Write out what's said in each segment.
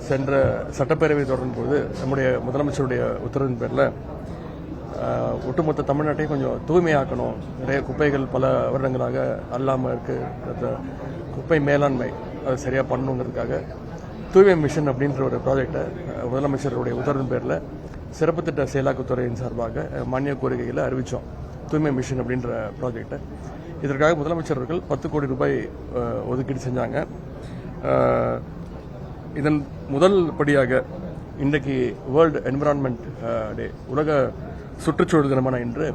சென்ற சட்டப்பேரவை தொடரும் போது நம்முடைய முதலமைச்சருடைய உத்தரவின் பேரில் ஒட்டுமொத்த தமிழ்நாட்டையும் கொஞ்சம் தூய்மையாக்கணும். நிறைய குப்பைகள் பல வருடங்களாக அல்லாமல் இருக்குது. அந்த குப்பை மேலாண்மை அது சரியாக பண்ணணுங்கிறதுக்காக தூய்மை மிஷன் அப்படின்ற ஒரு ப்ராஜெக்டை முதலமைச்சருடைய உத்தரவின் பேரில் சிறப்பு திட்ட செயலாக்கத்துறையின் சார்பாக மானிய கோரிக்கையில் அறிவித்தோம். தூய்மை மிஷன் அப்படின்ற ப்ராஜெக்டை இதற்காக முதலமைச்சர் அவர்கள் 10 கோடி ரூபாய் ஒதுக்கீடு செஞ்சாங்க. இதன் முதல் படியாக இன்றைக்கு வேர்ல்டு என்விரான்மெண்ட் டே, உலக சுற்றுச்சூழல் தினமான இன்று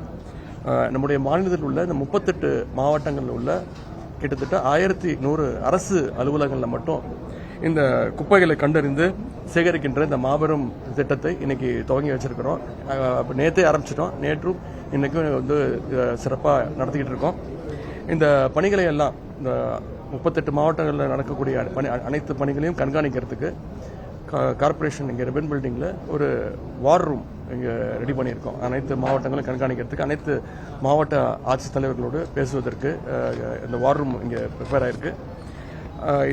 நம்முடைய மாநிலத்தில் உள்ள இந்த 38 மாவட்டங்களில் உள்ள கிட்டத்தட்ட 1100 அரசு அலுவலகங்களில் மட்டும் இந்த குப்பைகளை கண்டறிந்து சேகரிக்கின்ற இந்த மாபெரும் திட்டத்தை இன்னைக்கு துவங்கி வச்சிருக்கிறோம். நேற்றே ஆரம்பிச்சிட்டோம். நேற்றும் இன்னைக்கும் வந்து சிறப்பாக நடத்திக்கிட்டு இருக்கோம். இந்த பணிகளை எல்லாம் இந்த 38 மாவட்டங்களில் நடக்கக்கூடிய அனைத்து பணிகளையும் கண்காணிக்கிறதுக்கு கார்பரேஷன் இங்கே ரிப்பன் பில்டிங்கில் ஒரு வார் ரூம் இங்கே ரெடி பண்ணியிருக்கோம். அனைத்து மாவட்டங்களும் கண்காணிக்கிறதுக்கு அனைத்து மாவட்ட ஆட்சித்தலைவர்களோடு பேசுவதற்கு இந்த வார் ரூம் இங்கே ப்ரிப்பேர் ஆயிருக்கு.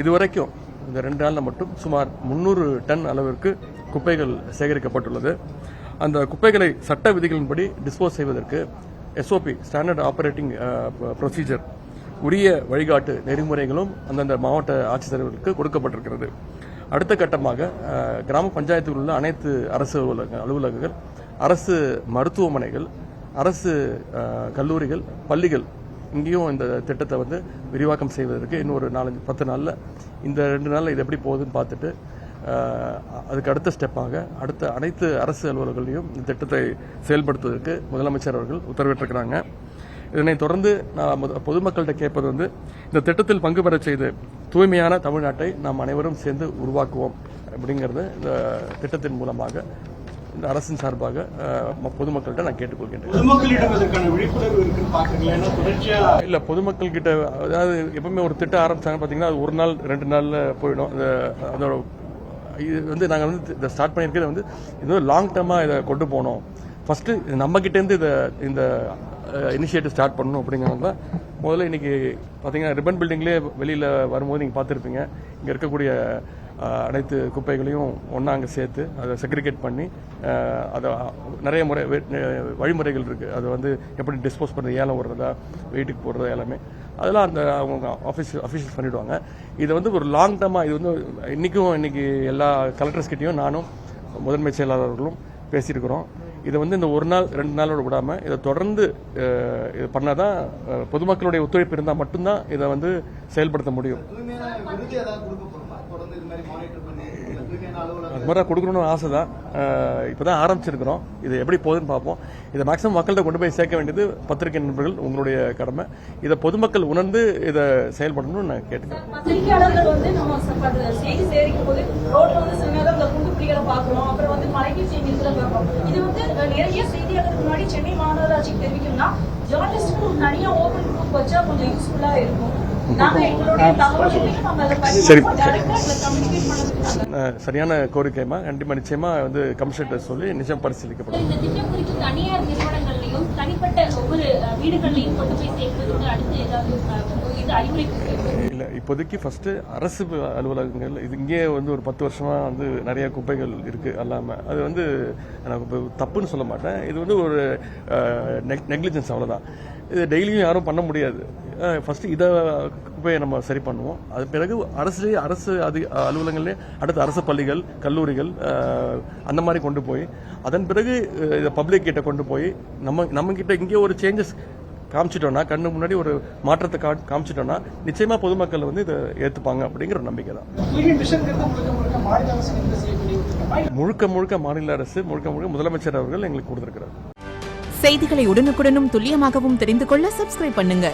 இதுவரைக்கும் இந்த 2 நாளில் மட்டும் சுமார் 300 டன் அளவிற்கு குப்பைகள் சேகரிக்கப்பட்டுள்ளது. அந்த குப்பைகளை சட்ட விதிகளின்படி டிஸ்போஸ் செய்வதற்கு எஸ்ஓபி ஸ்டாண்டர்ட் ஆபரேட்டிங் ப்ரொசீஜர் உரிய வழிகாட்டு நெறிமுறைகளும் அந்தந்த மாவட்ட ஆட்சித்தலைவர்களுக்கு கொடுக்கப்பட்டிருக்கிறது. அடுத்த கட்டமாக கிராம பஞ்சாயத்தில் உள்ள அனைத்து அரசு அலுவலகங்கள், அரசு மருத்துவமனைகள், அரசு கல்லூரிகள், பள்ளிகள் இங்கேயும் இந்த திட்டத்தை வந்து விரிவாக்கம் செய்வதற்கு இன்னும் ஒரு 4-10 நாளில் இந்த 2 நாளில் இது எப்படி போகுதுன்னு பார்த்துட்டு அதுக்கு அடுத்த ஸ்டெப்பாக அடுத்த அனைத்து அரசு அலுவலகங்களையும் இந்த திட்டத்தை செயல்படுத்துவதற்கு முதலமைச்சர் அவர்கள் உத்தரவிட்டிருக்கிறாங்க. இதனை தொடர்ந்து நான் பொதுமக்கள்கிட்ட கேட்பது வந்து இந்த திட்டத்தில் பங்கு பெற செய்து தூய்மையான தமிழ்நாட்டை நாம் அனைவரும் சேர்ந்து உருவாக்குவோம் அப்படிங்கிறது இந்த திட்டத்தின் மூலமாக இந்த அரசின் சார்பாக பொதுமக்கள்கிட்ட நான் கேட்டுக்கொள்கின்றேன். இல்ல, பொதுமக்கள் கிட்ட அதாவது எப்பவுமே ஒரு திட்டம் ஆரம்பிச்சாங்க பாத்தீங்கன்னா அது 1 நாள் 2 நாள்ல போயிடும். அதோட இது வந்து நாங்கள் வந்து இதை ஸ்டார்ட் பண்ணியிருக்கிறது வந்து இது லாங் டேர்மாக இதை கொண்டு போகணும். ஃபர்ஸ்ட் நம்ம கிட்டேருந்து இந்த இனிஷியேட்டிவ் ஸ்டார்ட் பண்ணணும் அப்படிங்கிறவங்க முதல்ல இன்னைக்கு பார்த்தீங்கன்னா ரிப்பன் பில்டிங்லேயே வெளியில் வரும்போது நீங்கள் பார்த்துருப்பீங்க. இங்கே இருக்கக்கூடிய அனைத்து குப்பைகளையும் ஒன்றா அங்கே சேர்த்து அதை செக்ரிகேட் பண்ணி அதை நிறைய வழிமுறைகள் இருக்குது. அதை வந்து எப்படி டிஸ்போஸ் பண்ணுறது, ஏலம் விடுறதா, வெயிட்டுக்கு போடுறதா, எல்லாமே அதெல்லாம் அந்த அவங்க அஃபிஷியல்ஸ் பண்ணிவிடுவாங்க. இதை வந்து ஒரு லாங் டேர்மாக இது வந்து இன்னைக்கு எல்லா கலெக்டர்ஸ்கிட்டையும் நானும் முதன்மை செயலாளர்களும் பேசியிருக்கிறோம். இதை வந்து இந்த 1 நாள் 2 நாளோட விடாமல் இதை தொடர்ந்து இது பண்ணாதான் பொதுமக்களுடைய ஒத்துழைப்பு இருந்தால் மட்டும்தான் இதை வந்து செயல்படுத்த முடியும். அது மாதிரி கொடுக்கணும்னு ஆசை தான். இப்போதான் ஆரம்பிச்சிருக்கிறோம். இது எப்படி போகுதுன்னு பார்ப்போம். இதை மேக்ஸிமம் மக்கள்கிட்ட கொண்டு போய் சேர்க்க வேண்டியது பத்திரிகை நண்பர்கள் உங்களுடைய கடமை. இதை பொதுமக்கள் உணர்ந்து இதை செயல்படணும்னு நான் கேட்டுக்கிறேன். சரி, சரியான கோரிக்கைமா கண்டிப்பா நிச்சயமா வந்து கமிஷனர் சொல்லி நிச்சயம் பரிசீலிக்கப்படும். இந்த திட்டம் குறித்து தனியார் நிறுவனங்களையும் தனிப்பட்ட ஒவ்வொரு வீடுகளையும் கொண்டு போய் சேர்ப்பதற்கு அடுத்து ஏதாவது இது அறிவுரை இல்ல. இப்போதைக்கு ஃபர்ஸ்ட் அரசு அலுவலகங்கள் இது இங்கே வந்து ஒரு 10 வருஷமா வந்து நிறைய குப்பைகள் இருக்கு அல்லாம. அது வந்து எனக்கு தப்புன்னு சொல்ல மாட்டேன். இது வந்து ஒரு நெக்லிஜென்ஸ், அவ்வளவுதான். இது டெய்லியும் யாரும் பண்ண முடியாது. ஃபர்ஸ்ட் இதை குப்பையை நம்ம சரி பண்ணுவோம். அது பிறகு அரசு அலுவலகங்களே அடுத்து அரசு பள்ளிகள், கல்லூரிகள் அந்த மாதிரி கொண்டு போய் அதன் பிறகு இதை பப்ளிக் கிட்ட கொண்டு போய் நம்ம கிட்ட இங்கே ஒரு சேஞ்சஸ் காமிச்சிட்டோம்னா, கண்ணு முன்னாடி ஒரு மாற்றத்தை காமிச்சிட்டோம்னா நிச்சயமா பொதுமக்கள் வந்து இதை ஏற்றுப்பாங்க அப்படிங்கிற ஒரு நம்பிக்கை தான். முழுக்க மாநில அரசு, முழுக்க முதலமைச்சர் அவர்கள் எங்களுக்கு கொடுத்திருக்கிறார். செய்திகளை உடனுக்குடனும் துல்லியமாகவும் தெரிந்து கொள்ள சப்ஸ்கிரைப் பண்ணுங்க.